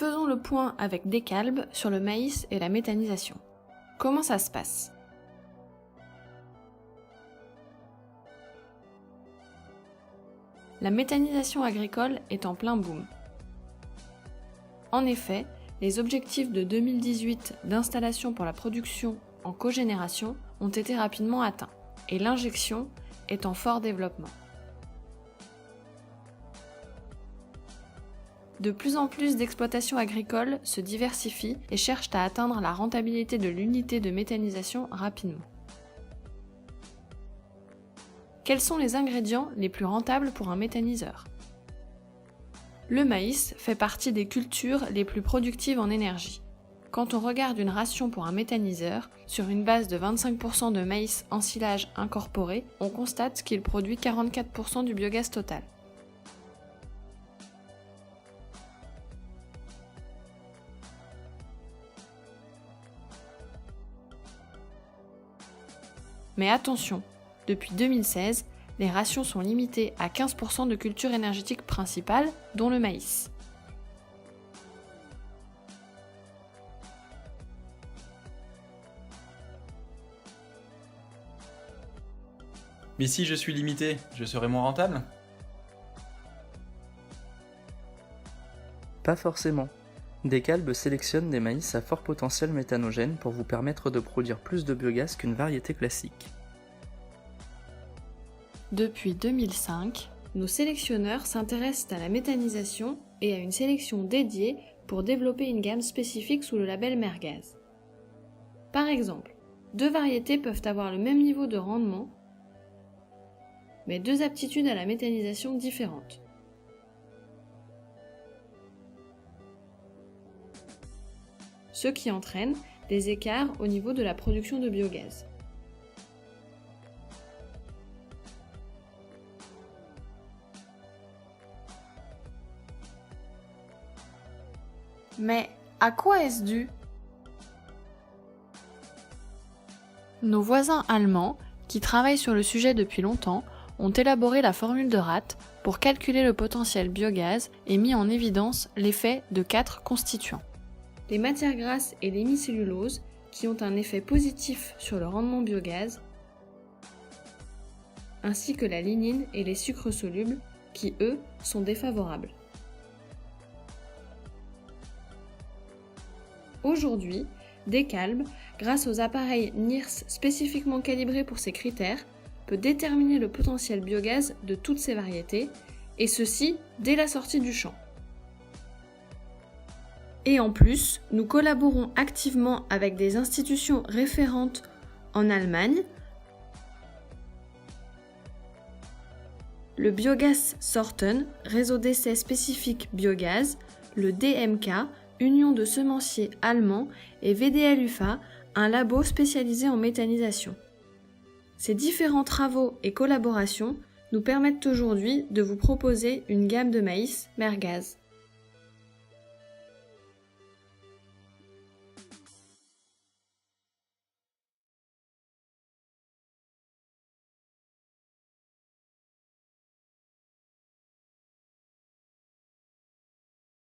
Faisons le point avec Decalb sur le maïs et la méthanisation. Comment ça se passe ? La méthanisation agricole est en plein boom. En effet, les objectifs de 2018 d'installation pour la production en cogénération ont été rapidement atteints et l'injection est en fort développement. De plus en plus d'exploitations agricoles se diversifient et cherchent à atteindre la rentabilité de l'unité de méthanisation rapidement. Quels sont les ingrédients les plus rentables pour un méthaniseur ? Le maïs fait partie des cultures les plus productives en énergie. Quand on regarde une ration pour un méthaniseur, sur une base de 25% de maïs en silage incorporé, on constate qu'il produit 44% du biogaz total. Mais attention, depuis 2016, les rations sont limitées à 15% de culture énergétique principale, dont le maïs. Mais si je suis limité, je serai moins rentable ? Pas forcément. Decalb sélectionne des maïs à fort potentiel méthanogène pour vous permettre de produire plus de biogaz qu'une variété classique. Depuis 2005, nos sélectionneurs s'intéressent à la méthanisation et à une sélection dédiée pour développer une gamme spécifique sous le label Mergaz. Par exemple, 2 variétés peuvent avoir le même niveau de rendement, mais 2 aptitudes à la méthanisation différentes. Ce qui entraîne des écarts au niveau de la production de biogaz. Mais à quoi est-ce dû ? Nos voisins allemands, qui travaillent sur le sujet depuis longtemps, ont élaboré la formule de Rath pour calculer le potentiel biogaz et mis en évidence l'effet de 4 constituants. Les matières grasses et l'hémicellulose, qui ont un effet positif sur le rendement biogaz, ainsi que la lignine et les sucres solubles, qui eux sont défavorables. Aujourd'hui, Decalb, grâce aux appareils NIRS spécifiquement calibrés pour ces critères, peut déterminer le potentiel biogaz de toutes ces variétés, et ceci dès la sortie du champ. Et en plus, nous collaborons activement avec des institutions référentes en Allemagne, le Biogas Sorten, réseau d'essais spécifique biogaz, le DMK, Union de semenciers allemands, et VDL-UFA, un labo spécialisé en méthanisation. Ces différents travaux et collaborations nous permettent aujourd'hui de vous proposer une gamme de maïs Mergaz.